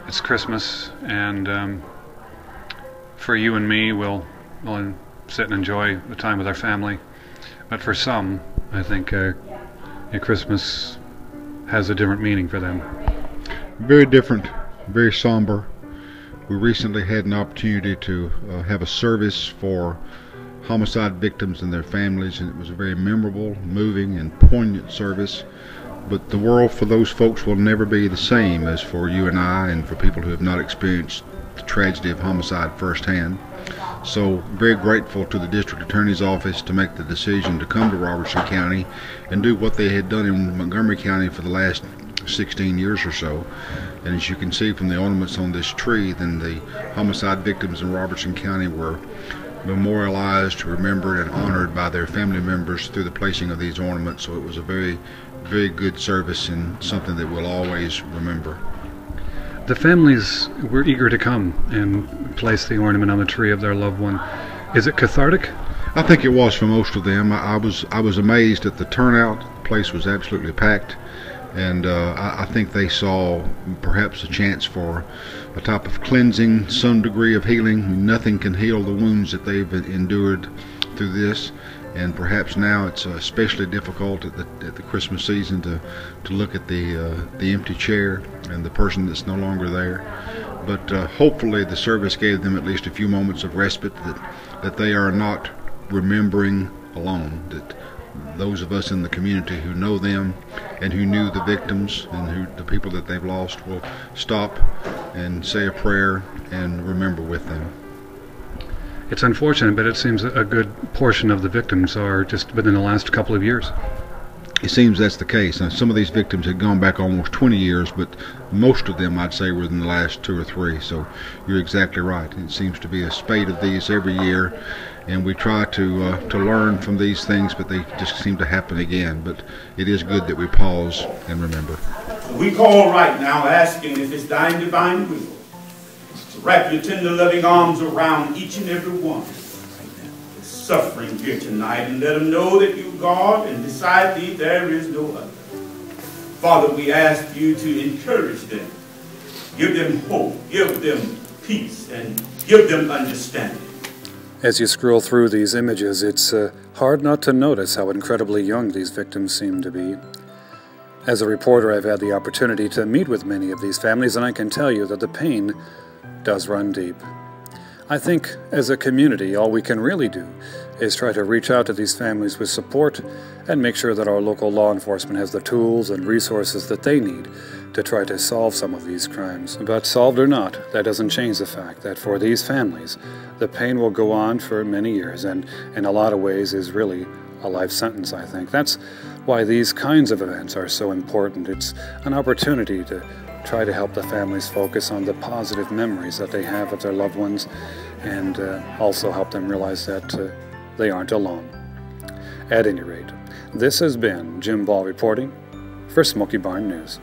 it's Christmas, and for you and me, we'll sit and enjoy the time with our family. But for some, I think Christmas has a different meaning for them. Very different, very somber. We recently had an opportunity to have a service for homicide victims and their families, and it was a very memorable, moving, and poignant service. But the world for those folks will never be the same as for you and I, and for people who have not experienced the tragedy of homicide firsthand. So very grateful to the District Attorney's Office to make the decision to come to Robertson County and do what they had done in Montgomery County for the last 16 years or so. And as you can see from the ornaments on this tree, then the homicide victims in Robertson County were memorialized, remembered, and honored by their family members through the placing of these ornaments. So it was a very, very good service and something that we'll always remember. The families were eager to come and place the ornament on the tree of their loved one. Is it cathartic? I think it was for most of them. I was amazed at the turnout. The place was absolutely packed, and I think they saw perhaps a chance for a type of cleansing, some degree of healing. Nothing can heal the wounds that they've endured through this, and perhaps now it's especially difficult at the Christmas season to look at the empty chair and the person that's no longer there. But hopefully the service gave them at least a few moments of respite, that they are not remembering alone, that those of us in the community who know them and who knew the victims and the people that they've lost will stop and say a prayer and remember with them. It's unfortunate, but it seems a good portion of the victims are just within the last couple of years. It seems that's the case. Now, some of these victims had gone back almost 20 years, but most of them, I'd say, were in the last 2 or 3. So you're exactly right. It seems to be a spate of these every year, and we try to learn from these things, but they just seem to happen again. But it is good that we pause and remember. We call right now, asking if it's thine divine will to wrap your tender loving arms around each and every one that's suffering here tonight, and let them know that you God, and beside thee there is no other. Father, we ask you to encourage them, give them hope, give them peace, and give them understanding. As you scroll through these images, it's hard not to notice how incredibly young these victims seem to be. As a reporter, I've had the opportunity to meet with many of these families, and I can tell you that the pain does run deep. I think, as a community, all we can really do is try to reach out to these families with support and make sure that our local law enforcement has the tools and resources that they need to try to solve some of these crimes. But solved or not, that doesn't change the fact that for these families, the pain will go on for many years, and in a lot of ways is really a life sentence, I think. That's why these kinds of events are so important. It's an opportunity to try to help the families focus on the positive memories that they have of their loved ones, and also help them realize that they aren't alone. At any rate, this has been Jim Ball reporting for Smoky Barn News.